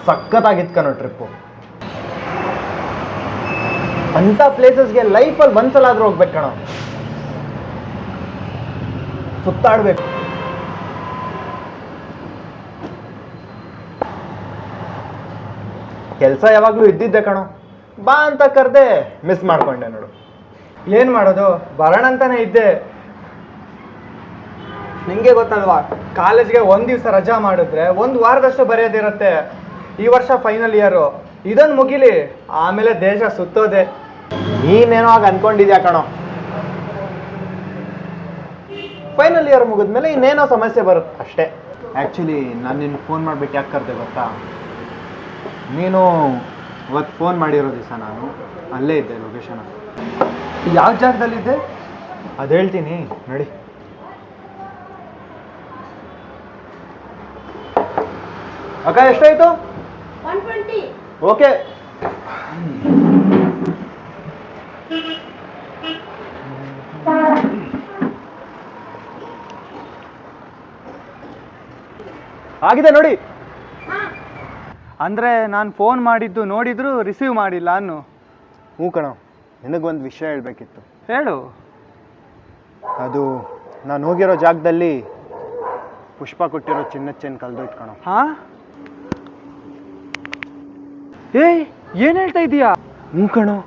ಸಖತ್ತಾಗಿತ್ತು ಕಣೋ ಟ್ರಿಪ್ಪು. ಅಂಥ ಪ್ಲೇಸಸ್ಗೆ ಲೈಫಲ್ಲಿ ಒಂದ್ಸಲ ಆದ್ರೂ ಹೋಗ್ಬೇಕು ಕಣೋ, ಸುತ್ತಾಡ್ಬೇಕು. ಕೆಲಸ ಯಾವಾಗಲೂ ಇದ್ದಿದ್ದೆ ಕಣೋ, ಬಾ ಅಂತ ಕರೆದೆ, ಮಿಸ್ ಮಾಡ್ಕೊಂಡೆ ನೋಡು. ಏನು ಮಾಡೋದು, ಬರೋಣ ಅಂತಾನೆ ಇದ್ದೆ. ನಿಂಗೆ ಗೊತ್ತಲ್ವಾ, ಕಾಲೇಜ್ಗೆ ಒಂದು ದಿವಸ ರಜಾ ಮಾಡಿದ್ರೆ ಒಂದು ವಾರದಷ್ಟು ಬರೆಯೋದಿರುತ್ತೆ. ಈ ವರ್ಷ ಫೈನಲ್ ಇಯರು, ಇದನ್ನು ಮುಗಿಲಿ, ಆಮೇಲೆ ದೇಶ ಸುತ್ತೋದೆ. ನೀನೇನೋ ಆಗ ಅನ್ಕೊಂಡಿದ್ಯಾ ಕಣೋ. ಫೈನಲ್ ಇಯರ್ ಮುಗಿದ್ಮೇಲೆ ಇನ್ನೇನೋ ಸಮಸ್ಯೆ ಬರುತ್ತೆ ಅಷ್ಟೇ. ಆ್ಯಕ್ಚುಲಿ ನಾನು ನಿನ್ನ ಫೋನ್ ಮಾಡಿಬಿಟ್ಟು ಯಾಕೆ ಕರೆದೆ ಗೊತ್ತಾ, ನೀನು ಇವತ್ತು ಫೋನ್ ಮಾಡಿರೋ ದಿವಸ ನಾನು ಅಲ್ಲೇ ಇದ್ದೆ ಲೊಕೇಶನ್. ಯಾವ ಜಾಗದಲ್ಲಿದ್ದೆ ಅದು ಹೇಳ್ತೀನಿ ನಡಿ. ಅಕ್ಕ ಎಷ್ಟಾಯ್ತು? 120. ಓಕೆ. ಆಗಿದೆ ನೋಡಿ. ಅಂದರೆ ನಾನು ಫೋನ್ ಮಾಡಿದ್ದು ನೋಡಿದ್ರು ರಿಸೀವ್ ಮಾಡಿಲ್ಲ ಅನ್ನು. ಹ್ಞೂ ಕಣೋ, ನಿನಗೊಂದು ವಿಷಯ ಹೇಳಬೇಕಿತ್ತು. ಹೇಳು. ಅದು ನಾನು ಹೋಗಿರೋ ಜಾಗದಲ್ಲಿ ಪುಷ್ಪ ಕೊಟ್ಟಿರೋ ಚಿನ್ನದ ಚೈನ್ ಕಳೆದೋಯ್ತು ಕಣೋ. ಹಾಂ? ಏಯ್, ಏನು ಹೇಳ್ತಾ ಇದೀಯಾ? ಹ್ಞೂ ಕಣೋ,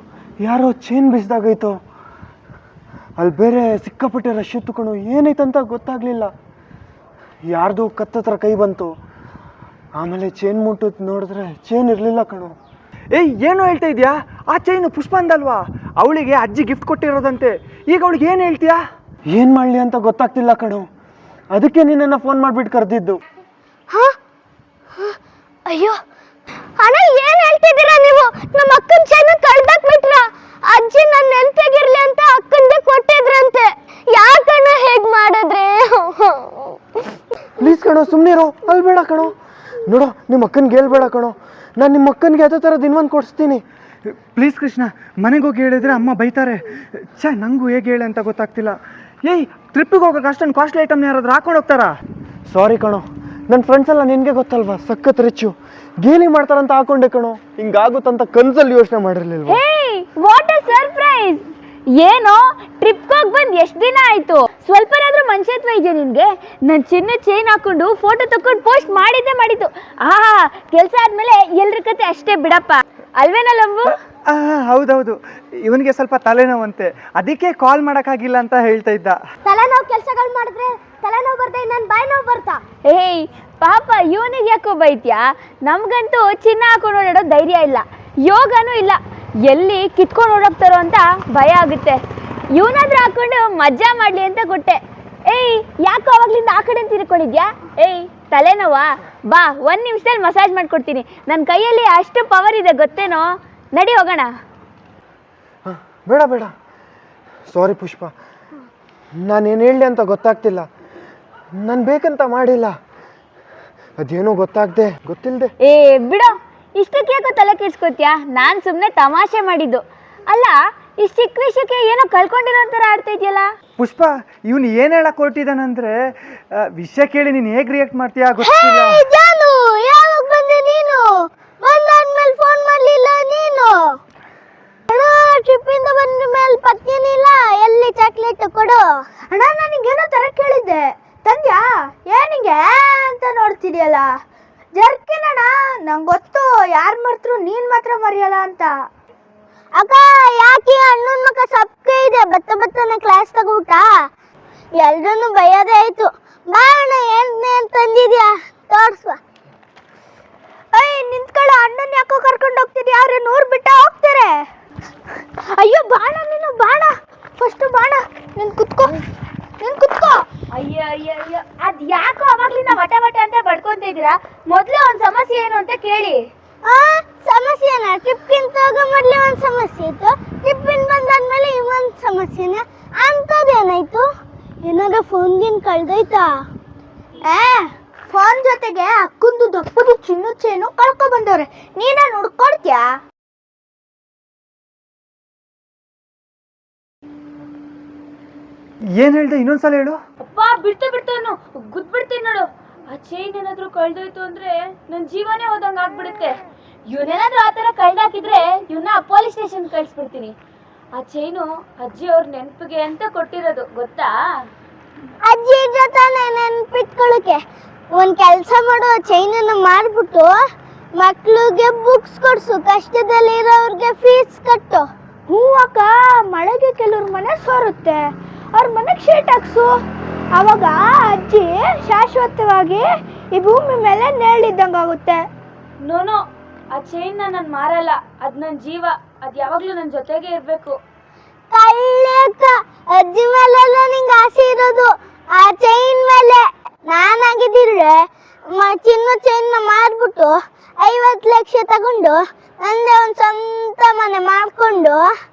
ಯಾರೋ ಚೈನ್ ಬಿಸಿದಾಗೈತೋ. ಅಲ್ಲಿ ಬೇರೆ ಸಿಕ್ಕಾಪಟ್ಟೆ ರಶ್ ಇತ್ತು ಕಣೋ, ಏನೈತಂತ ಗೊತ್ತಾಗಲಿಲ್ಲ. ಯಾರ್ದು ಕತ್ತತ್ರ ಕೈ ಬಂತು, ಆಮೇಲೆ ಚೈನ್ ಮುಟ್ಟು ನೋಡಿದ್ರೆ ಚೈನ್ ಇರಲಿಲ್ಲ ಕಣೋ. ಏಯ್, ಏನು ಹೇಳ್ತಾ ಇದೆಯಾ? ಆ ಚೈನು ಪುಷ್ಪ ಅಂದಲ್ವಾ? ಅವಳಿಗೆ ಅಜ್ಜಿ ಗಿಫ್ಟ್ ಕೊಟ್ಟಿರೋದಂತೆ. ಈಗ ಅವಳಿಗೆ ಏನು ಹೇಳ್ತೀಯಾ? ಏನು ಮಾಡಲಿ ಅಂತ ಗೊತ್ತಾಗ್ತಿಲ್ಲ ಕಣೋ, ಅದಕ್ಕೆ ನಿನ್ನನ್ನು ಫೋನ್ ಮಾಡಿಬಿಟ್ಟು ಕರೆದಿದ್ದು. ಅಯ್ಯೋ ಅಣ್ಣ, ಏನ್ ಹೇಳ್ತಿದ್ದೀರಾ ನೀವು? ನಮ್ಮ ಅಕ್ಕನ ಚೈನ ಕಳ್ದಾಕ್ ಬಿಟ್ರ. ಅಜ್ಜಿ ನನ್ನ ನೆನ್ಪಿಗಿರ್ಲಿ ಅಂತ ಅಕ್ಕಂದೆ ಕೊಟ್ಟಿದ್ರಂತೆ. ಯಾಕಣ್ಣ ಹೇಗ್ ಮಾಡಿದ್ರೆ? ಪ್ಲೀಸ್ ಕಣೋ, ಸುಮ್ಮನಿರೋ, ಅಲ್ಬೇಡ ಕಣೋ. ನೋಡೋ, ನಿಮ್ಮ ಅಕ್ಕನಿಗೆ ಹೇಳ್ಬೇಡ ಕಣೋ, ನಾನು ನಿಮ್ಮ ಅಕ್ಕನಿಗೆ ಅದೇ ಥರ ದಿನವಂದು ಕೊಡಿಸ್ತೀನಿ. ಪ್ಲೀಸ್ ಕೃಷ್ಣ, ಮನೆಗೆ ಹೋಗಿ ಹೇಳಿದ್ರೆ ಅಮ್ಮ ಬೈತಾರೆ. ನನಗೂ ಹೇಗೆ ಹೇಳಿ ಅಂತ ಗೊತ್ತಾಗ್ತಿಲ್ಲ. ಏಯ್, ಟ್ರಿಪ್ಪಿಗೆ ಹೋಗೋಕೆ ಅಷ್ಟೊಂದು ಕಾಸ್ಟ್ಲಿ ಐಟಮ್ನ ಯಾರಾದ್ರೂ ಹಾಕೊಂಡು ಹೋಗ್ತಾರಾ? ಸಾರಿ ಕಣೋ, ನನ್ನ ಫ್ರೆಂಡ್ಸ್ ಎಲ್ಲ ನಿನಗೆ ಗೊತ್ತಲ್ವಾ, ಸಖತ್ ರಿಚ್ಚು. ಗೇಲಿ ಮಾಡ್ತಾರಂತ ಹಾಕೊಂಡೆ ಕಣೋ, ಹಿಂಗಾಗುತ್ತಂತ ಕನ್ಸಲ್ಲಿ ಯೋಚನೆ ಮಾಡಿರ್ಲಿಲ್ವ. What a surprise! ಏನೋ ಟ್ರಿಪ್ಗೆ ಹೋಗಿ ಬಂದು ಎಷ್ಟು ದಿನ ಆಯ್ತು? ಸ್ವಲ್ಪನಾದ್ರೂ ಮನುಷ್ಯತ್ವ ಇದೆಯಾ ನಿನ್ಗೆ? ನನ್ನ ಚಿನ್ನ ಚೈನ್ ಹಾಕೊಂಡು ಫೋಟೋ ತಕೊಂಡು ಪೋಸ್ಟ್ ಮಾಡಿದ್ದು. ಕೆಲಸ ಆದ್ಮೇಲೆ ಎಲ್ರ ಕತೆ ಅಷ್ಟೇ ಬಿಡಪ್ಪ, ಅಲ್ವೇನಾ ಲಂಬು? ಹೌದೌದು, ಇವನಿಗೆ ಸ್ವಲ್ಪ ತಲೆನೋವಂತೆ, ಅದಕ್ಕೆ ಕಾಲ್ ಮಾಡೋಕ್ಕಾಗಿಲ್ಲ ಅಂತ ಹೇಳ್ತಾ ಇದ್ದ. ತಲೆನೋವು ಕೆಲಸಗಳು ಮಾಡಿದ್ರೆ ತಲೆನೋವು ಬರ್ದೆ, ನನ್ನ ಬಾಯಿ ನೋವು ಬರ್ತಾ? ಏಯ್ ಪಾಪ, ಇವನಿಗೆ ಯಾಕೋ ಬೈತ್ಯಾ? ನಮ್ಗಂತೂ ಚಿನ್ನ ಹಾಕೊಂಡು ಓಡಾಡೋ ಧೈರ್ಯ ಇಲ್ಲ, ಯೋಗನೂ ಇಲ್ಲ. ಎಲ್ಲಿ ಕಿತ್ಕೊಂಡು ಓಡೋಗ್ತಾರೋ ಅಂತ ಭಯ ಆಗುತ್ತೆ. ಇವನಾದ್ರೂ ಹಾಕೊಂಡು ಮಜಾ ಮಾಡಲಿ ಅಂತ ಕೊಟ್ಟೆ. ಏಯ್, ಯಾಕೋ ಅವಾಗ್ಲಿಂದ ಆ ಕಡೆ ತಿರ್ಕೊಂಡಿದ್ಯಾ? ಏಯ್, ತಲೆನೋವಾ? ಬಾ, 1 ನಿಮಿಷದಲ್ಲಿ ಮಸಾಜ್ ಮಾಡ್ಕೊಡ್ತೀನಿ. ನನ್ನ ಕೈಯಲ್ಲಿ ಅಷ್ಟು ಪವರ್ ಇದೆ ಗೊತ್ತೇನೋ? ನಡಿ ಹೋಗೋಣ. ಬೇಡ ಬೇಡ, ಸಾರಿ ಪುಷ್ಪ, ನಾನೇನು ಹೇಳಲಿ ಅಂತ ಗೊತ್ತಾಗ್ತಿಲ್ಲ. ನಾನು ಬೇಕಂತ ಮಾಡಿಲ್ಲ, ಅದೇನೋ ಗೊತ್ತಿಲ್ಲದೆ. ಏ ಬಿಡೋ, ಇಷ್ಟಕ್ಕೆ ಯಾಕೋ ತಲೆ ಕೆಡ್ಸ್ಕೊತ್ಯಾ? ನಾನು ಸುಮ್ಮನೆ ತಮಾಷೆ ಮಾಡಿದ್ದು. ಅಲ್ಲ, ಇಷ್ಟು ಚಿಕ್ಕ ವಿಷಯಕ್ಕೆ ಏನೋ ಕಳ್ಕೊಂಡಿರೋ ಥರ ಆಡ್ತಾ ಇದೆಯಲ್ಲ? ಪುಷ್ಪ, ಇವನು ಏನು ಹೇಳಕ್ ಹೊರಟಿದ್ದಾನಂದ್ರೆ, ವಿಷಯ ಕೇಳಿ ನೀನು ಹೇಗೆ ರಿಯಾಕ್ಟ್ ಮಾಡ್ತೀಯಾ ಗೊತ್ತಿಲ್ಲ. ಜಾನು, ಯಾವಾಗ ಬಂದೆ ನೀನು? ಬಂದಾದ್ಮೇಲೆ ಫೋನ್ ಮಾಡಲಿಲ್ಲ ನೀನು. ಅಣ್ಣ, ಟ್ರಿಪ್ಪಿಂದ ಬಂದ ಮೇಲೆ ಪತ್ನಿನಿಲ್ಲ, ಎಲ್ಲಿ ಚಾಕ್ಲೇಟ್ ಕೊಡು. ಅಣ್ಣ, ನನಗೇನೋ ತರ ಕೇಳಿದ್ದೆ, ತಂದ್ಯಾ? ಏನಿಗೆ ಅಂತ ನೋಡ್ತಿದ್ಯಲ್ಲ? ಜರ್ಕಿನಣ್ಣ, ನಂಗೆ ಗೊತ್ತು ಯಾರು ಮರ್ತರು ನೀನ್ ಮಾತ್ರ ಮರೆಯಲ್ಲ ಅಂತ. ಅಕ್ಕ, ಯಾಕೆ ಅಣ್ಣನ ಮಕ್ಕ ಸಪ್ಪೆ ಇದೆ, ಬತ್ತನೆ ಕ್ಲಾಸ್ ತಗೋಟ? ಎಲ್ರನ್ನು ಬೈಯೋದೇ ಆಯ್ತು. ಬಾ ಅಣ್ಣ, ಏನ್ ತಂದಿದ್ಯಾ ತೋರ್ಸುವ. ಅಯ್ಯ, ನಿಂತ್ಕೊಳ್ಳೋ, ಅಣ್ಣನ ಯಾಕೋ ಕರ್ಕೊಂಡು ಹೋಗ್ತಿದ್ಯಾ? ಅವ್ರೆ 100 ಬಿಟ್ಟ ಹೋಗ್ತಾರೆ. ಅಯ್ಯೋ ಬಾಣ, ನೀನು ಬಾಣ, ಫಸ್ಟ್ ಬಾಣ. ನೀನ್ ಕುತ್ಕೋ. ಅಯ್ಯೋ, ಅದ್ ಯಾಕೋ ಅವಾಗ್ಲಿಂದ ವಟ ಅಂತ ಬಡ್ಕೊಂತ ಇದೀರಾ? ಮೊದ್ಲು ಒಂದ್ ಸಮಸ್ಯೆ ಏನು ಅಂತ ಕೇಳಿ. ಸಮಸ್ಯೆನ? ಟ್ರಿಪ್ಗಿಂತ ಹೋಗೋ ಮೊದ್ಲೇ ಒಂದ್ ಸಮಸ್ಯೆ ಇತ್ತು, ಟ್ರಿಪ್ಪಿಂದ ಬಂದಾದ್ಮೇಲೆ ಇನ್ನೊಂದ್ ಸಮಸ್ಯೆನ? ಅಂತದೇನಾಯ್ತು? ಏನಾದ್ರು ಫೋನ್ ಕಳ್ದೋಯ್ತಾ? ಫೋನ್ ಜೊತೆಗೆ ಅಕ್ಕಂದು ದಪ್ಪದು ಚಿನ್ನದ ಚೈನು ಕಳ್ಕೊ ಬಂದವ್ರೆ. ನೀನ ಹುಡ್ಕೊಡ್ತ್ಯಾ? ಏನು ಹೇಳ್ದೆ? ಇನ್ನೊಂದ್ಸಲ ಹೇಳು. ಅಪ್ಪ, ಬಿಡ್ತು ಗುದ್ಬಿಡ್ತೀನಿ ನೋಡು. ಆ ಚೈನ್ ಏನಾದ್ರೂ ಕಳ್ದೋಯ್ತು ಅಂದ್ರೆ ನನ್ ಜೀವನೇ ಹೋದಂಗ ಆಗ್ಬಿಡುತ್ತೆ. ಇವನೇನಾದ್ರೂ ಆತರ ಕಳ್ದಾಕಿದ್ರೆ ಇವನ್ನ ಪೊಲೀಸ್ ಸ್ಟೇಷನ್ ಕಳ್ಸ್ಬಿಡ್ತೀನಿ. ಆ ಚೈನು ಅಜ್ಜಿ ಅವ್ರ ನೆನ್ಪಿಗೆ ಅಂತ ಕೊಟ್ಟಿರೋದು ಗೊತ್ತಾ? ಅಜ್ಜಿ ಜೊತೆ ನೆನ್ಪಿಟ್ಕೊಳಕ್ಕೆ ಒಂದ್ ಕೆಲ್ಸ ಮಾಡು, ಚೈನನ್ನು ಮಾರ್ಬಿಟ್ಟು ಮಕ್ಳಿಗೆ ಬುಕ್ಸ್ ಕೊಡ್ಸು, ಕಷ್ಟದಲ್ಲಿ ಇರೋರ್ಗೆ ಫೀಸ್ ಕಟ್ಟು. ಹ್ಞೂ ಅಕ್ಕ, ಮಳೆಗೆ ಕೆಲವ್ರ ಮನೆ ಸೋರುತ್ತೆ, ಅವ್ರ ಮನೆಗೆ ಶೀಟ್ ಹಾಕ್ಸು. ಅವಾಗ ಅಜ್ಜಿ ಶಾಶ್ವತವಾಗಿ ಈ ಭೂಮಿ ಮೇಲೆ ನೇಳಿದ್ದಂಗಾಗುತ್ತೆ. ನೋನೋ, ಆ ಚೈನ್ ನಾನು ಮಾರಲ್ಲ, ಅದ್ ನನ್ ಜೀವ, ಅದ್ ಯಾವಾಗ್ಲೂ ನನ್ ಜೊತೆಗೆ ಇರ್ಬೇಕು. ಕಳ್ಳಕ್ಕ, ಅಜ್ಜಿ ಮೇಲೆಲ್ಲ ನಿಂಗೆ ಆಸೆ ಇರೋದು, ಆ ಚೈನ್ ಮೇಲೆ. ನಾನಾಗಿದ್ದಿದ್ರೆ ಚಿನ್ನ ಚೈನ್ನ ಮಾರ್ಬಿಟ್ಟು 50 ಲಕ್ಷ ತಗೊಂಡು ನಂದೇ ಒಂದು ಸ್ವಂತ ಮನೆ ಮಾಡ್ಕೊಂಡು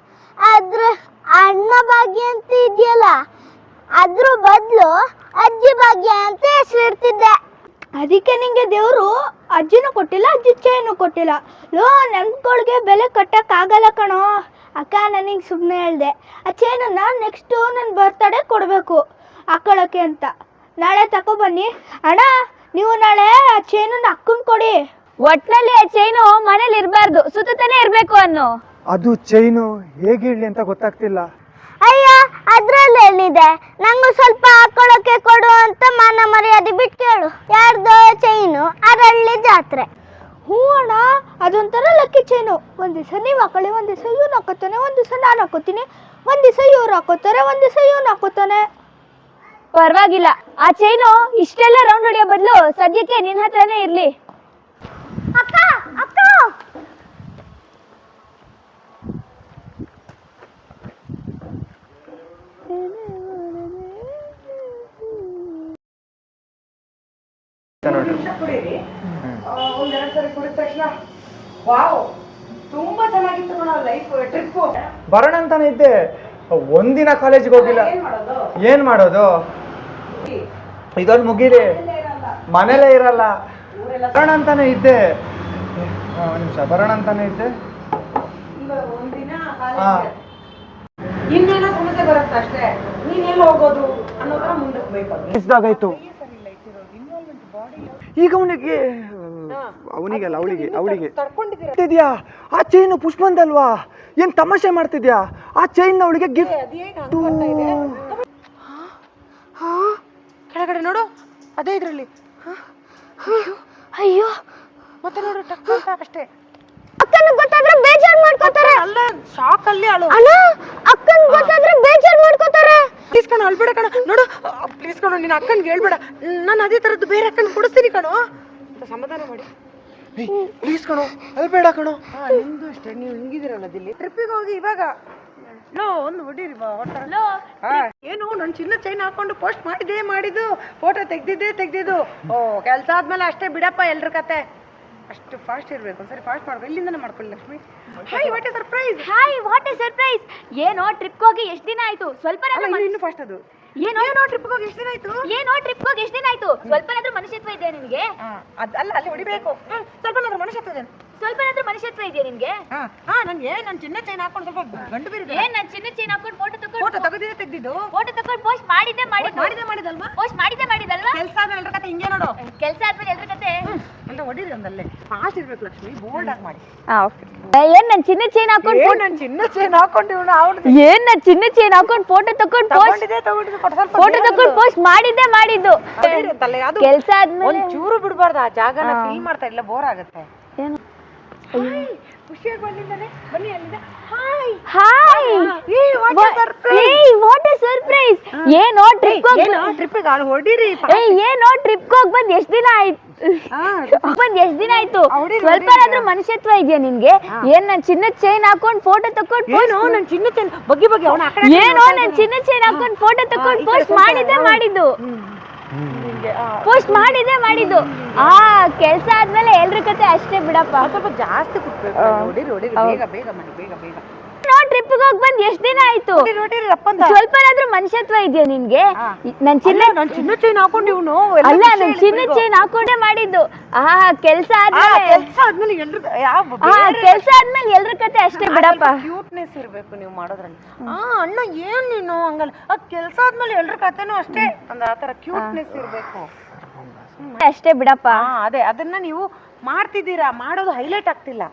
ಅದ್ರ ಅಣ್ಣ ಭಾಗ್ಯ ಅಂತ ಇದೆಯಲ್ಲ, ಅದ್ರ ಬದಲು ಅಜ್ಜಿ ಭಾಗ್ಯ ಅಂತ ಹೆಸರಿಡ್ತಿದ್ದೆ. ಅದಕ್ಕೆ ನಿಂಗೆ ದೇವರು ಅಜ್ಜಿನೂ ಕೊಟ್ಟಿಲ್ಲ, ಅಜ್ಜಿ ಚೈನು ಕೊಟ್ಟಿಲ್ಲ. ನೆನ್ಪುಗಳಿಗೆ ಬೆಲೆ ಕಟ್ಟಕ್ಕಾಗಲ್ಲ ಕಣೋ. ಅಕ್ಕ, ನನಗೆ ಸುಮ್ಮನೆ ಹೇಳ್ದೆ, ಆ ಚೈನನ್ನು ನೆಕ್ಸ್ಟು ನನ್ನ ಬರ್ತಡೇ ಕೊಡಬೇಕು ಹಾಕೊಳ್ಳೋಕ್ಕೆ ಅಂತ. ನಾಳೆ ತಗೊಬನ್ನಿ ಅಣ್ಣ, ನೀವು ನಾಳೆ ಆ ಚೈನನ್ನು ಅಕ್ಕನ್ ಕೊಡಿ. ಒಟ್ನಲ್ಲಿ ಆ ಚೈನು ಮನೇಲಿ ಇರಬಾರ್ದು, ಸುತ್ತಾನೆ ಇರ್ಬೇಕು ಅನ್ನೋ. ಅದು ಚೈನು ಹೇಗೆ ಇಡ್ಲಿ ಅಂತ ಗೊತ್ತಾಗ್ತಿಲ್ಲ. ಅಯ್ಯ, ಅದ್ರಲ್ಲಿ ಏನಿದೆ, ನಂಗೂ ಸ್ವಲ್ಪ ಹಾಕೊಳ್ಳೋಕೆ ಕೊಡು ಅಂತ ಮಾನ ಮರ್ಯಾದೆ ಬಿಟ್ಟು ಕೇಳು. ಯಾರ್ದು ಚೈನು? ಅರಳ್ಳಿ ಜಾತ್ರೆ. ಹ್ಞೂ ಅಣ್ಣ, ಅದೊಂಥರ ಲಕ್ಕಿ ಚೈನು. ಒಂದು ದಿವಸ ನೀವು ಹಾಕೊಳ್ಳಿ, ಒಂದು ದಿವಸ ಇವ್ನು ಹಾಕೋತಾನೆ, ಒಂದು ದಿವಸ ನಾನು ಹಾಕೋತೀನಿ, ಒಂದು ದಿವಸ ಇವ್ರು ಹಾಕೋತಾರೆ, ಒಂದು ದಿವಸ ಇವ್ನು ಹಾಕೋತಾನೆ. ಪರವಾಗಿಲ್ಲ, ಆ ಚೈನು ಇಷ್ಟೆಲ್ಲ ರೌಂಡ್ ಹೊಡಿಯೋ ಬದಲು ಸದ್ಯಕ್ಕೆ ನಿನ್ನ ಹತ್ರನೇ ಇರ್ಲಿ. ಅಕ್ಕ, ಅಕ್ಕ, ಒಂದೆರಡು ಸರಿ ಕುಡಿದ ತಕ್ಷಣ ವಾವ್, ತುಂಬಾ ಚೆನ್ನಾಗಿತ್ತು ಕಣ ಲೈಫ್, ಟ್ರಿಪ್. ಬರೋಣ ಅಂತಾನೆ ಇದ್ದೆ, ಒಂದಿನ ಕಾಲೇಜಿಗೆ ಹೋಗಿಲ್ಲ. ಏನ್ ಮಾಡೋದು? ಇದೊಂದು ಮುಗಿಲಿ, ಮನೇಲೇ ಇರಲ್ಲ. ಬರೋಣ ಅಂತಾನೆ ಇದ್ದೆ, ಒಂದು ನಿಮಿಷ, ಬರೋಣ ಅಂತಾನೆ ಇದ್ದೆ. ಒಂದಿನ ಇನ್ನೇನೋ ಸಮಸ್ಯೆ ಬರುತ್ತೆ ಅಷ್ಟೇ, ನೀನೆಲ್ಲ ಹೋಗೋದು ಅನ್ನೋ ತರ ಮುಂದಕ್ಕೆ ಬೇಕು. ಈಗ ಅವನಿಗಲ್ಲ ಅವಳಿಗೆ ತಡ್ಕೊಂಡಿದ್ಯಾ? ಆ ಚೈನು ಪುಷ್ಪಂದಲ್ವಾ? ಏನ್ ತಮಾಷೆ ಮಾಡ್ತಿದ್ಯಾ? ಆ ಚೈನ್ ಅವಳಿಗೆ ಗಿಫ್ಟ್. ಕೆಳಗಡೆ ನೋಡು, ಅದೇ ಇದ್ರಲ್ಲಿ. ಅಯ್ಯೋ, ಮತ್ತೆ ನೋಡು, ಟಕ್ ಅಂತ ಅಷ್ಟೇ. ಅಕ್ಕನ ಗೊತ್ತಾದ್ರೆ ಬೇಜಾರು ಮಾಡ್ಕೋತಾರೆ. ಅಲ್ಲ, ಶಾಕ್ ಅಲ್ಲಿ ಅಳು. ಅಣ್ಣ, ಅಕ್ಕನ ಗೊತ್ತಾದ್ರೆ ಬೇಜಾರು ಮಾಡ್ಕೋತಾರೆ. ಪ್ಲೀಸ್ ಕಣೋ, ಅಳ್ಬೇಡ ಕಣ. ನೋಡು ಪ್ಲೀಸ್ ಕಣೋ, ನಿನ್ನ ಅಕ್ಕನ್ಗೆ ಹೇಳ್ಬೇಡ, ನಾನು ಅದೇ ತರದ್ದು ಬೇರೆ ಅಕ್ಕನ ಕೊಡಿಸ್ತೀನಿ ಕಣೋ ಅಂತ ಸಮಾಧಾನ ಮಾಡಿ. ಪ್ಲೀಸ್ ಕಣೋ, ಅಲ್ಬೇಡ ಕಣೋ. ನಿಮ್ದು ಅಷ್ಟೇ, ನೀವು ಹಿಂಗಿದಿರಲ್ಲ ದಿಲ್ಲಿ. ಟ್ರಿಪ್ಪಿಗೆ ಹೋಗಿ ಇವಾಗ ಒಂದು ಹೊಡೀರಿ ಏನು, ನನ್ನ ಚಿನ್ನ ಚೈನ್ ಹಾಕೊಂಡು ಪೋಸ್ಟ್ ಮಾಡಿದ್ದು, ಫೋಟೋ ತೆಗ್ದಿದ್ದು. ಓ, ಕೆಲಸ ಆದ್ಮೇಲೆ ಅಷ್ಟೇ ಬಿಡಪ್ಪ ಎಲ್ರ ಕತೆ. ಅಷ್ಟು ಫಾಸ್ಟ್ ಇರಬೇಕು, ಒಂದ್ಸರಿ ಫಾಸ್ಟ್ ಮಾಡ್ಬೇಕು. ಇಲ್ಲಿಂದನೇ ಮಾಡ್ಕೊಳ್ಳಿ Lakshmi. Hi, what A surprise. Hi, what A surprise. ಏನೋ ಟ್ರಿಪ್ ಹೋಗಿ ಎಷ್ಟು ದಿನ ಆಯ್ತು? ಸ್ವಲ್ಪ ಇನ್ನು ಫಾಸ್ಟ್ ಅದು. ಏನೋ ಟ್ರಿಪ್ ಹೋಗಿ ಎಷ್ಟು ದಿನ ಆಯ್ತು? ಸ್ವಲ್ಪನಾದ್ರೂ ಮನುಷ್ಯತ್ವ ಇದೆಯಾ ನಿನ್ಗೆ? ಅಲ್ಲ, ಅಲ್ಲಿ ಹೊಡಿಬೇಕು. ಸ್ವಲ್ಪನಾದ್ರೂ ಮನುಷ್ಯತ್ವ ಇದೆ. ಸ್ವಲ್ಪನಾದ್ರೂ ಮನುಷ್ಯತ್ವ ಇದೆಯಾ ನಿನ್ಗೆ? ನನಗೆ ನನ್ನ ಚಿನ್ನ ಚೈನ್ ಹಾಕೊಂಡು ಸ್ವಲ್ಪ ಗಂಟು ಬೇರೆ. ಏನ್ ನನ್ ಚಿನ್ನ ಚೈನ್ ಹಾಕೊಂಡು ಫೋಟೋ ತೆಗ್ದಿದ್ದು ಫೋಟೋ ತಗೊಂಡು ಪೋಸ್ಟ್ ಮಾಡಿದ್ದಲ್ವಾ? ಪೋಸ್ಟ್ ಮಾಡಿದ್ದಲ್ವಾ? ಕೆಲಸ ಆದ್ಮೇಲೆ ಎಲ್ರ ಕತೆ ಹಿಂಗೆ ನೋಡು. ಕೆಲಸ ಆದ್ಮೇಲೆ ಎಲ್ರ ಕತೆ ಅಂತ ಹೊಡೀರಿ ಒಂದಲ್ಲೇ. ಫಾಸ್ಟ್ ಇರ್ಬೇಕು ಲಕ್ಷ್ಮಿ, ಬೋಲ್ಡ್ ಆಗಿ ಮಾಡಿ. ಏನ್ ನನ್ ಚಿನ್ನ ಚೈನ್ ಹಾಕೊಂಡು ನನ್ನ ಚಿನ್ನ ಚೈನ್ ಹಾಕೊಂಡು ಏನ್ ನನ್ ಚಿನ್ನ ಚೈನ್ ಹಾಕೊಂಡು ಫೋಟೋ ತಗೊಂಡು ಪೋಸ್ಟ್ ಮಾಡಿದ್ದು. ಕೆಲಸ ಆದ್ಮೇಲೆ ಒಂಚೂರು ಬಿಡಬಾರ್ದು, ಆ ಜಾಗನ ಫೀಲ್ ಮಾಡ್ತಾ ಇಲ್ಲ, ಬೋರ್ ಆಗುತ್ತೆ. ಖುಷಿಯಾಗಿ ಬನ್ನಿ ಅಲ್ಲಿಂದ. Hi, what A surprise. ಏನೋ ಟ್ರಿಪ್ಪಿಗೆ ಅಲ್ಲಿ ಹೊಡೀರಿ. ಏನೋ ಟ್ರಿಪ್ ಹೋಗಿ ಬಂದ್ ಎಷ್ಟ್ ದಿನ ಆಯ್ತು? ಸ್ವಲ್ಪನಾದ್ರೂ ಮನುಷ್ಯತ್ವ ಇದೆಯಾ ನಿನ್ಗೆ? ಏನ್ ನನ್ ಚಿನ್ನದ ಚೈನ್ ಹಾಕೊಂಡ್ ಫೋಟೋ ತಕೊಂಡ್ ಏನೋ ನನ್ನ ಚಿನ್ನ ಚೈನ್ ಬಗ್ಗೆ ಏನೋ ನನ್ ಚಿನ್ನದ ಚೈನ್ ಹಾಕೊಂಡ್ ಫೋಟೋ ತಕೊಂಡ್ ಪೋಸ್ಟ್ ಮಾಡಿದ್ದು. ಆ ಕೆಲ್ಸ ಆದ್ಮೇಲೆ ಎಲ್ರ ಕತೆ ಅಷ್ಟೇ ಬಿಡಪ್ಪ. ಸ್ವಲ್ಪ ಜಾಸ್ತಿ ಕುಟ್ಬೇಕು. ಹೊಡೀರಿ, ಬೇಗ ಮಾಡಿ, ಬೇಗ. ಟ್ರಿಪ್ ಹೋಗಿ ಬಂದ್ ಎಷ್ಟ್ ದಿನ ಆಯ್ತು? ಸ್ವಲ್ಪನಾದ್ರೂ ಮನುಷ್ಯತ್ವ ಇದೆಯಾ ನಿನ್ಗೆ? ನನ್ ಚಿನ್ನ ಚೈನ್ ಹಾಕೊಂಡು ಇವನು ಅಲ್ಲ, ನನ್ ಚಿನ್ನ ಚೈನ್ ಹಾಕೊಂಡೇ ಮಾಡಿದ್ದು. ಕೆಲ್ಸ ಆದ್ಮೇಲೆ ಎಲ್ರ ಕತೆ ಅಷ್ಟೇ ಬಿಡಪ್ಪ. ಕ್ಯೂಟ್ನೆಸ್ ಇರ್ಬೇಕು ನೀವು ಮಾಡೋದ್ರಲ್ಲಿ. ಅಣ್ಣ ಏನ್ ನೀನು ಹಂಗಲ್ಲ, ಆ ಕೆಲ್ಸ ಆದ್ಮೇಲೆ ಎಲ್ರ ಕತೆನೂ ಅಷ್ಟೇ, ಒಂದ್ ಆತರ ಕ್ಯೂಟ್ನೆಸ್ ಇರ್ಬೇಕು. ಅಷ್ಟೇ ಬಿಡಪ್ಪ. ಅದೇ ಅದನ್ನ ನೀವು ಮಾಡ್ತಿದ್ದೀರಾ, ಮಾಡೋದು ಹೈಲೈಟ್ ಆಗ್ತಿಲ್ಲ.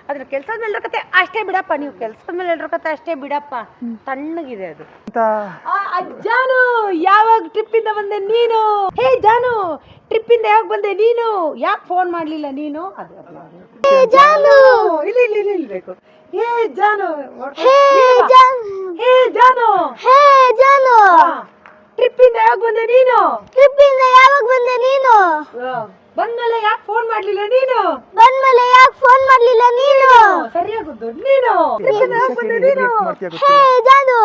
ಅದ್ರ ಕೆಲ್ಸದ ಮೇಲೆ ಕತೆ ಅಷ್ಟೇ ಬಿಡಪ್ಪ, ನೀವು ಕೆಲ್ಸದ ಮೇಲೆ ಎಲ್ರ ಕತೆ ಅಷ್ಟೇ ಬಿಡಪ್ಪ, ತಣ್ಣಗಿದೆ ಅದು. ಜಾನು ಯಾವಾಗ ಟ್ರಿಪ್ ಇಂದ ಬಂದೆ ನೀನು? ಹೇ ಜಾನು, ಟ್ರಿಪ್ ಇಂದ ಯಾವಾಗ ಬಂದೆ ನೀನು? ಯಾಕೆ ಫೋನ್ ಮಾಡ್ಲಿಲ್ಲ ನೀನು? ಅದು ಜಾನು ಇಲ್ಲಿ ಇಲ್ಲಿ ಇಲ್ಲಿ ಇಲ್ಬೇಕು. ಹೇ ಜಾನು, ಹೇ ಜಾನು ಹೇ ಜಾನು, ಹೇ ಜಾನು ಟ್ರಿಪ್ ಇಂದ ಯಾವಾಗ ಬಂದೆ ನೀನು? ಟ್ರಿಪ್ ಇಂದ ಯಾವಾಗ ಬಂದೆ ನೀನು? ಬಂದ್ಮೇಲೆ ಯಾಕೆ ಫೋನ್ ಮಾಡ್ಲಿಲ್ಲ ನೀನು? ಬಂದ್ಮೇಲೆ ಯಾಕೆ ಫೋನ್ ಮಾಡ್ಲಿಲ್ಲ ನೀನು? ಸರಿಯಾಗುದ್ದು ನೀನು. ಟ್ರಿಪ್ ಇಂದ ಯಾವಾಗ ಬಂದೆ ನೀನು? ಹೇ ಜಾನು,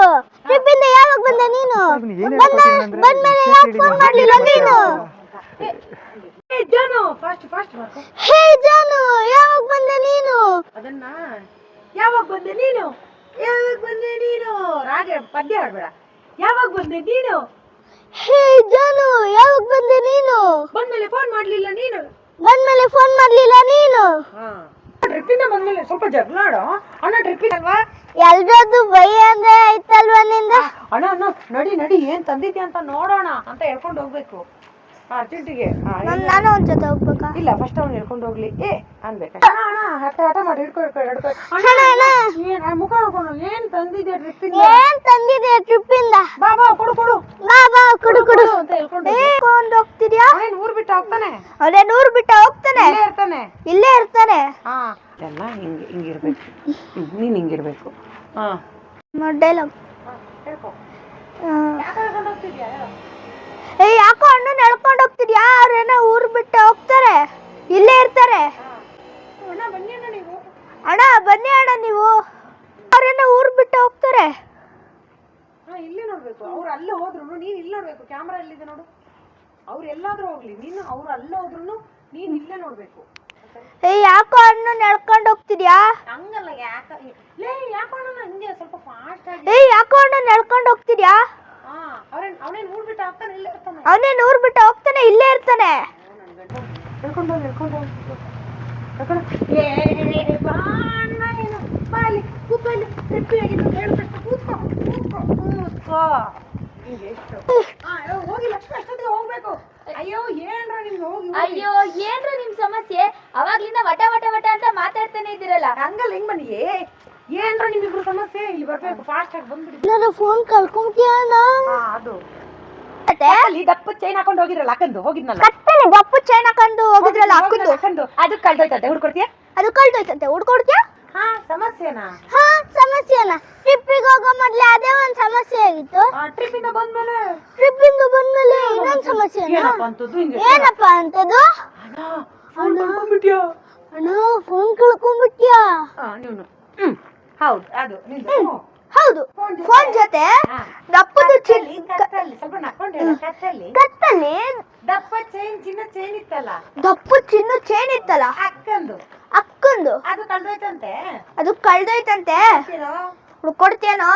ಟ್ರಿಪ್ ಇಂದ ಯಾವಾಗ ಬಂದೆ ನೀನು? ಬಂದ್ಮೇಲೆ ಯಾಕೆ ಫೋನ್ ಮಾಡ್ಲಿಲ್ಲ ನೀನು? ಹೇ ಜಾನು, ಫಾಸ್ಟ್ ಫಾಸ್ಟ್ ಮಾಡ್ಕೊ. ಹೇ ಜಾನು, ಯಾವಾಗ ಬಂದೆ ನೀನು? ಅದನ್ನ ಯಾವಾಗ ಬಂದೆ ನೀನು? ಯಾವಾಗ ಬಂದೆ ನೀನು? ರಾಗ ಪದ್ಯ ಆಡ್ಬೇಡ. ಯಾವಾಗ ಬಂದೆ ನೀನು? ಹೇ ಜಾನು, ಯಾವಾಗ ಬಂದೆ ನೀನು? ಬಂದ್ಮೇಲೆ ಫೋನ್ ಮಾಡ್ಲಿಲ್ಲ ನೀನು? ಬಂದ್ಮೇಲೆ ಫೋನ್ ಮಾಡ್ಲಿಲ್ಲ ನೀನು? ಟ್ರಿಪ್ಪಿಂದ ಬಂದ್ಮೇಲೆ ಸ್ವಲ್ಪ ಜಗಳ ಆಡೋ ಅಣ್ಣ. ಟ್ರಿಪ್ಪಿಗೆ ಅಲ್ವಾ? ಎಲ್ರದ್ದು ಬೈ ಅಂದ್ರೆ ಆಯ್ತಲ್ವಾ ನಿಂದ? ಅಣ್ಣ ಅಣ್ಣ ನಡಿ ನಡಿ, ಏನ್ ತಂದಿದ್ಯಾ ಅಂತ ನೋಡೋಣ ಅಂತ ಹೇಳ್ಕೊಂಡು ಹೋಗ್ಬೇಕು ಅರ್ಜೆಂಟಿಗೆ. ನಾನು ಒಂದ್ ಜೊತೆ ಹೋಗ್ಬೇಕಾ? ಇಲ್ಲ, ಫಸ್ಟ್ ಅವ್ನು ಹೇಳ್ಕೊಂಡು ಹೋಗ್ಲಿ ಏ ಅನ್ಬೇಕು. ಅಣ್ಣ ಅಣ್ಣ ಹಠ ಹಠ ಮಾಡಿ ಹಿಡ್ಕೊ ಹಿಡ್ಕೊ ಹಿಡ್ಕೊ. ಏನ್ ಮುಖ ನೋಡ್ಕೊಂಡು ಏನ್ ತಂದಿದ್ಯಾ ಟ್ರಿಪ್ಪಿಂದ? ಏನ್ ತಂದಿದೆ ಟ್ರಿಪ್ ಇಂದ? ಬಾ ಬಾ ಕೊಡು ಕೊಡು ಬಾ ಬಾ ಕೊಡು ಕೊಡು ಅಂತ ಹೇಳ್ಕೊಂಡು ಕೊಂಡು ಹೋಗ್ತಿದ್ಯಾ? ಅವನೇನ್ ಊರ್ ಬಿಟ್ಟು ಹೋಗ್ತಾನೆ? ಅವನೇ ನೂರು ಬಿಟ್ಟು ಹೋಗ್ತಾನೆ? ಇಲ್ಲೇ ಇರ್ತಾನೆ. ಇಲ್ಲೇ ಇರ್ತಾನೆ. ಹಾ ಎಲ್ಲ ಹಿಂಗೆ ಹಿಂಗಿರ್ಬೇಕು. ನೀನ್ ಹಿಂಗಿರ್ಬೇಕು. ಹಾ ಡೈಲಾಗ್ ಹೇಳ್ಕೊ. ಏ ಯಾಕೋ ಅಣ್ಣನ ಎಳ್ಕೊಂಡು ಹೋಗ್ತಿದ್ಯಾ? ಅವ್ರೇನೋ ಊರ್ ಬಿಟ್ಟು ಹೋಗ್ತಾರೆ, ಇಲ್ಲೇ ಇರ್ತಾರೆ. ಅಣ್ಣ ಬನ್ನಿ ಅಣ್ಣ ನೀವು. ಅಣ್ಣ ಬನ್ನಿ ಅಣ್ಣ ನೀವು. ಅವ್ರೇನೋ ಊರ್ ಬಿಟ್ಟು ಹೋಗ್ತಾರೆ. ಹಾ ಇಲ್ಲೇ ನೋಡ್ಬೇಕು. ಅವ್ರು ಅಲ್ಲೇ ಹೋದ್ರು ನೀನ್ ಇಲ್ಲಿ ನೋಡ್ಬೇಕು. ಕ್ಯಾಮ್ರಾ ಎಲ್ಲಿದೆ ನೋಡು. ಅವ್ರು ಎಲ್ಲಾದ್ರೂ ಹೋಗ್ಲಿ, ನೀನು ಅವ್ರು ಅಲ್ಲೇ ಹೋದ್ರು ನೀನ್ ಇಲ್ಲೇ ನೋಡ್ಬೇಕು. ಏ ಯಾಕೋ ಅಣ್ಣನ ಎಳ್ಕೊಂಡು ಹೋಗ್ತಿದ್ಯಾ? ಹಂಗಲ್ಲ, ಲೇ ಯಾಕೋ ಅಣ್ಣ ಹಂಗೆ ಸ್ವಲ್ಪ ಫಾಸ್ಟ್ ಆಗಿ. ಏ ಯಾಕೋ ಅಣ್ಣನ ಎಳ್ಕೊಂಡು ಹೋಗ್ತಿದ್ಯಾ? ಹಾ ಅವನೇನ್ ಊರ್ ಬಿಟ್ಟು ಹೋಗ್ತಾನೆ, ಇಲ್ಲೇ ಇರ್ತಾನೆ. ಅವನೇ ನೂರು ಬಿಟ್ಟು ಹೋಗ್ತಾನೆ, ಇಲ್ಲೇ ಇರ್ತಾನೆ. ಹೇಳ್ಕೊಂಡು ಏ ಬಾ ಅಣ್ಣ, ಏನು ಬಾ ಅಲ್ಲಿ ಕೂತ್ಕೊಳ್ಳಿ. ಟ್ರಿಪ್ಪಿ ಆಗಿದ್ದು ಹೇಳ್ಬೇಕು. ಕೂತ್ಕೋ ಕೂತ್ಕೋ ಕೂತ್ಕೋ. ಹಿಂಗೆ ಎಷ್ಟು ಹೋಗಿ ಲಕ್ಷ್ಮಿ ಅಷ್ಟೊತ್ತಿಗೆ ಹೋಗ್ಬೇಕು. ಅಯ್ಯೋ ಏನ್ರ ನಿಮ್ಗೆ ಹೋಗಿ. ಅಯ್ಯೋ ಏನ್ರ ನಿಮ್ ಸಮಸ್ಯೆ? ಅವಾಗ್ಲಿಂದ ವಟ ವಟ ವಟ ಅಂತ ಮಾತಾಡ್ತಾನೆ ಇದ್ದೀರಲ್ಲ. ಹಂಗಲ್ಲ, ಹೆಂಗ್ ಬನ್ನಿ ಏನ್ರ ನಿಮ್ಮಿಬ್ರು ಸಮಸ್ಯೆ? ಇಲ್ಲಿ ಬರ್ಬೇಕು, ಫಾಸ್ಟ್ ಆಗಿ ಬಂದ್ಬಿಡಿ. ನನ್ನ ಫೋನ್ ಕಳ್ಕೊಂತೀಯ ಅದು ಅಲ್ಲಿ ದಪ್ಪ ಚೈನ್ ಹಾಕೊಂಡು ಹೋಗಿರಲ್ಲ ಅಕ್ಕಂದು, ಹೋಗಿದ್ನಲ್ಲ ಕತ್ತಲೆ ದಪ್ಪು ಚೈನ್ ಹಾಕೊಂಡು ಹೋಗಿದ್ರಲ್ಲ ಅಕ್ಕಂದು, ಅಕ್ಕಂದು ಅದು ಕಳ್ದೋಯ್ತದೆ. ಹುಡ್ಕೊಡ್ತೀಯ? ಅದು ಕಳ್ದೋಯ್ತಂತೆ, ಹುಡ್ಕೊಡ್ತೀಯ? ಹಾ ಸಮಸ್ಯೆನಾ? ಹಾ ಸಮಸ್ಯೆನಾ? ಟ್ರಿಪ್ಪಿಗೆ ಹೋಗೋ ಮೊದ್ಲೇ ಅದೇ ಒಂದ್ ಸಮಸ್ಯೆ ಆಗಿತ್ತು. ಟ್ರಿಪ್ ಇಂದ ಬಂದ್ಮೇಲೆ ಇನ್ನೊಂದ್ ಸಮಸ್ಯೆ. ಏನಪ್ಪ ಅಂತದ್ದು? ಹಿಂಗೆ ಏನಪ್ಪ ಅಂತದ್ದು? ಫೋನ್ ಕಳ್ಕೊಂಡ್ಬಿಟ್ಯಾ? ಅಣ್ಣ ಫೋನ್ ಕಳ್ಕೊಂಡ್ಬಿಟ್ಯಾ? ನೀನು ಹೌದು ಅದು ನಿಂದು. ಹೌದು, ಫೋನ್ ಜೊತೆ ದಪ್ಪದ ಕತ್ತಲ್ಲಿ ಸ್ವಲ್ಪ ನಕ್ಕೊಂಡು ಹೇಳು. ಕತ್ತಲ್ಲಿ ದಪ್ಪ ಚೈನ್, ಚಿನ್ನ ಚೈನ್ ಇತ್ತಲ್ಲ, ದಪ್ಪ ಚಿನ್ನ ಚೈನ್ ಇತ್ತಲ್ಲ ಅಕ್ಕಂದು, ಅಕ್ಕಂದು, ಅದು ಕಳ್ದೋಯ್ತಂತೆ. ಅದು ಕಳ್ದೋಯ್ತಂತೆ. ಹುಡ್ಕೊಡ್ತೇನೋ?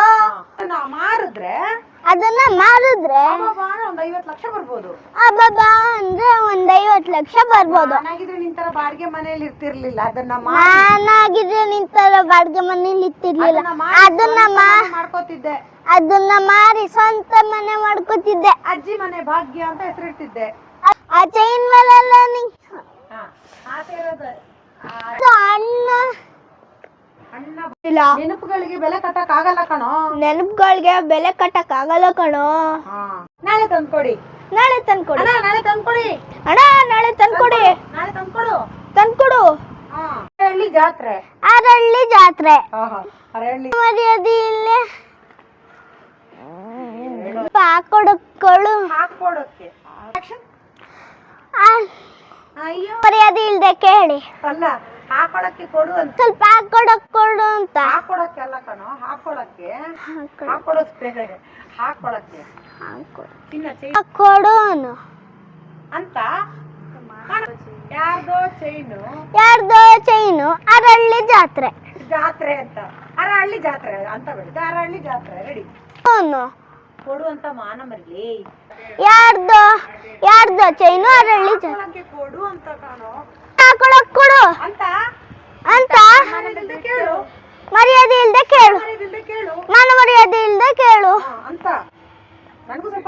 ಮಾರಿದ್ರೆ ಅದನ್ನ ಮಾರಿದ್ರೆ ಒಂದ್ 50 ಲಕ್ಷ ಬರ್ಬೋದು. ಅಬ್ಬಬ್ಬಾ ಅಂದ್ರೆ ಒಂದ್ 50 ಲಕ್ಷ ಬರ್ಬೋದು. ನಾನಾಗಿದ್ರೆ ನಿಂತರ ಬಾಡಿಗೆ ಮನೆಯಲ್ಲಿ ಇರ್ತಿರ್ಲಿಲ್ಲ. ಅದನ್ನ ನಾನಾಗಿದ್ರೆ ನಿಂತರ ಬಾಡಿಗೆ ಮನೇಲಿ ಇರ್ತಿರ್ಲಿಲ್ಲ. ಮಾಡ್ಕೋತಿದ್ದೆ. ಅದನ್ನ ಮಾರಿ ಸ್ವಂತ ಮನೆ ಮಾಡ್ಕೋತಿದ್ದೆ. ಅಜ್ಜಿ ಮನೆ ಭಾಗ್ಯ ಅಂತ ಹೆಸರಿಟ್ಟಿದ್ದೆ. ಆ ಚೈನ್ ಮೇಲೆಲ್ಲ ಆಸೆ ಇರೋದು. ಅಣ್ಣ ನೆನಪುಗಳಿಗೆ ಬೆಲೆ ಕಟ್ಟಕ್ ಆಗಲ್ಲ ಕಣೋ. ನೆನಪುಗಳಿಗೆ ಬೆಲೆ ಕಟ್ಟಕ್ ಆಗಲ್ಲ ಕಣೋ. ನಾಳೆ ತಂದ್ಕೊಡಿ. ನಾಳೆ ತಂದ್ಕೊಡಿ. ನಾಳೆ ತಂದ್ಕೊಡಿ ಅಣ್ಣ, ನಾಳೆ ತಂದ್ಕೊಡಿ. ನಾಳೆ ತಂದ್ಕೊಡು. ತಂದ್ಕೊಡು. ಅರಳ್ಳಿ ಜಾತ್ರೆ. ಅರಳ್ಳಿ ಜಾತ್ರೆ. ಅರಳ್ಳಿ ಮರ್ಯಾದೆ ಇಲ್ಲೇ ಹಾಕೊಡಕ್ಕಳು ಹಾಕೊಡಕ್ಕೆ. ಅಯ್ಯೋ ಮರ್ಯಾದೆ ಇಲ್ದೆ ಕೇಳಿ. ಅಲ್ಲ, ಹಾಕೊಳಕ್ಕೆ ಕೊಡು ಅಂತ. ಸ್ವಲ್ಪ ಹಾಕೊಡಕ್ ಕೊಡು ಅಂತ. ಹಾಕೊಳಕ್ಕೆ ಅಲ್ಲ ಕಣೋ, ಹಾಕೊಳಕ್ಕೆ. ಹಾಕೊಡಕ್ಕೆ ಹಾಕೊಳಕ್ಕೆ ಚಿನ್ನ ಚೈನ್ ಕೊಡು ಅಂತ. ಯಾರ್ದೋ ಚೈನು, ಯಾರ್ದೋ ಚೈನು. ಅರಳ್ಳಿ ಜಾತ್ರೆ. ಜಾತ್ರೆ ಅಂತ. ಅರಹಳ್ಳಿ ಜಾತ್ರೆ ಅಂತ ಬಿಡುತ್ತೆ. ಅರಹಳ್ಳಿ ಜಾತ್ರೆ ರೆಡಿ. ಕೊಡು ಅಂತ ಮಾನ ಮರಿಲಿ. ಯಾರ್ದೋ ಚೈನು ಅರಳ್ಳಿ ಜಾತ್ರೆ. ಕೊಡು ಅಂತ ಕಾಣೋ. ಹಾಕೊಳಕ್ ಕೊಡು ಅಂತ ಅಂತ ಕೇಳು. ಮರ್ಯಾದೆ ಇಲ್ದೆ ಕೇಳು. ಕೇಳು. ಮಾನ ಮರ್ಯಾದೆ ಇಲ್ದೆ ಕೇಳು ಅಂತ. ನನಗೂ ಸ್ವಲ್ಪ